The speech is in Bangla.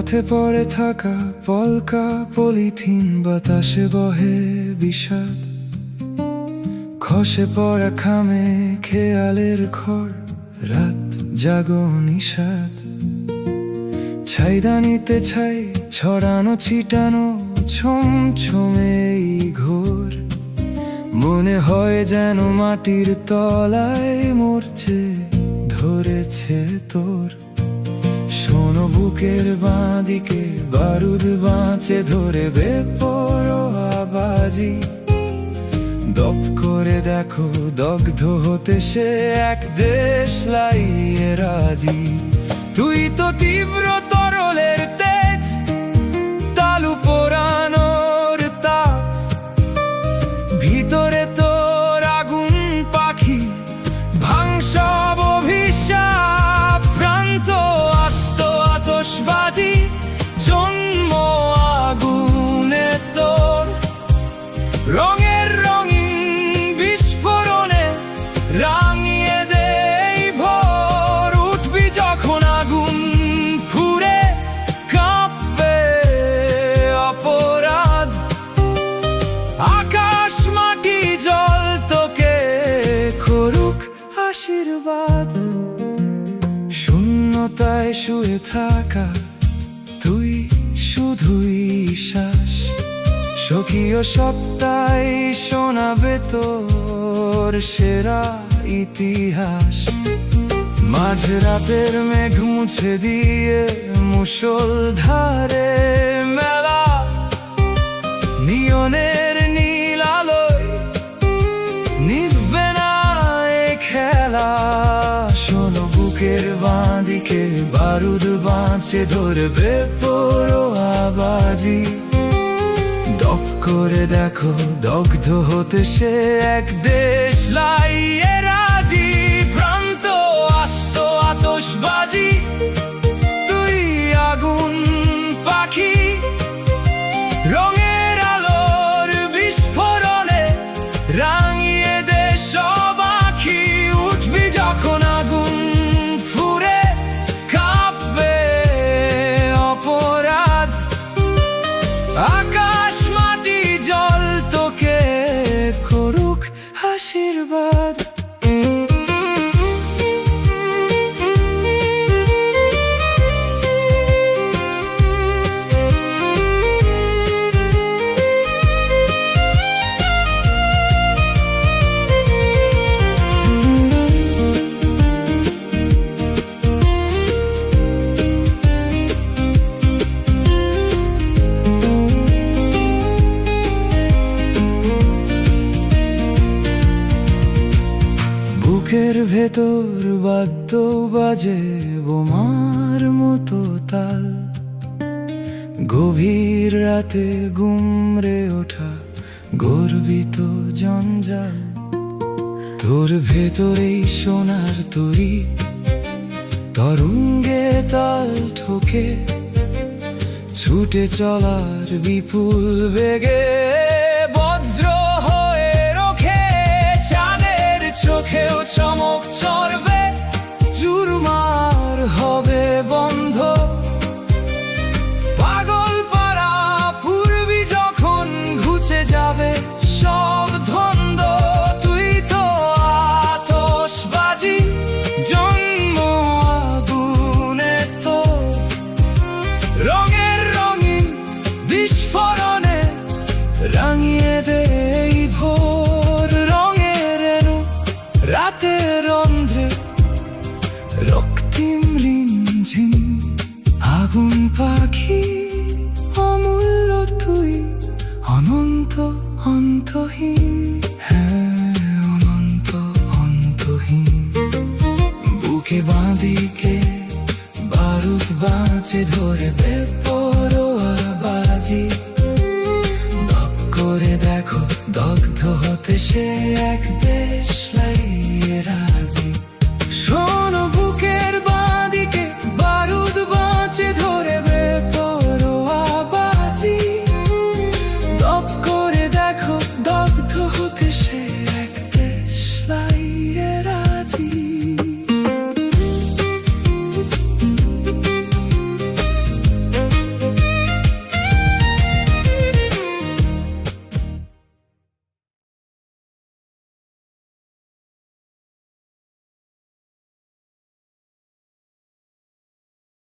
মাথে পড়ে থাকা পলকা পলিথিন, বাতাসে বহে বিষাদ, খসে পড়া খামে খেয়ালের খড়, রাত জাগো নিষাদ। ছাইদানিতে ছাই ছড়ানো ছিটানো ছমছমে এই ঘোর, মনে হয় যেন মাটির তলায় মরছে ধরেছে তোর। শোনো বুকের বাঁদিকে বারুদ বাঁচে ধরে বেপরোয়া বাজি, দপ করে দেখো দগ্ধ হতে সে এক দেশ লাইয়ে রাজি। তুই তো তীব্র তরলের তেজ, তালু পোড়ানোর তাপ, ভিতরে তোর আগুন পাখি ভাঙসব অভিশাপ। প্রান্ত আস্ত আতশবাজি, জন্ম আগুনে তোর। রঙের রঙিন বিস্ফোরণে রাঙিয়ে দে এই ভোর। উঠবি যখন আগুন ফুরে কাঁপবে অপরাধ, আকাশ মাটি জল তোকে করুক আশীর্বাদ। শূন্যতায় শুয়ে থাকা তুই শুধুই শ্বাস, স্বকীয় সত্তায় শোনাবে তোর সেরা ইতিহাস। মাঝরাতের মেঘ মুছে দিয়ে মুষলধারে মেলা, নিয়নের নীল আলোয় নিভবে না এ খেলা। শোনো বুকের বাঁদিকে বারুদ বাঁচে ধরবে পরোয়া বাজি, দপ করে দেখো দগ্ধ হতে সে এক দেশ লাইয়ে রাজি। প্রান্ত আস্ত আতশবাজি, তুই আগুন পাখি, রঙের আলোর বিস্ফোরণে রাঙিয়ে দে সব আঁখি। উঠবি যখন আগুন ফুরে কাঁপবে অপরাধ, আকাশ মাটি জল তোকে করুক আশীর্বাদ। বুকের ভেতর বাদ্য বাজে বোমার মতো তাল, গভীর রাতে গুমরে ওঠা গর্বিত জঞ্জাল। তোর ভেতরেই সোনার তরি তরঙ্গে তাল ঠোকে, ছুটে চলার বিপুল বেগে বজ্র হয়ে রোখে। চাঁদের চোখেও চমক চড়বে, চুরমার হবে বন্ধ। পাগল পারা পূর্বী যখন ঘুচে যাবে সব ধন্দ। তুই তো আতশবাজি, জন্ম আগুনে তো। রঙের রঙিন বিস্ফোরণে রাঙিয়ে দে এই ভোর। রঙের রেণু রাতের অন্ধ্রে রক্তিম রিমঝিম, আগুন পাখি অমূল্য তুই অনন্ত অন্তহীন। হ্যাঁ অনন্ত অন্তহীন। বুকে বাঁদিকে বারুদ বাঁচে ধরে বেপরোয়া বাজি, দপ করে দেখো দগ্ধ হতে সে এক দেশ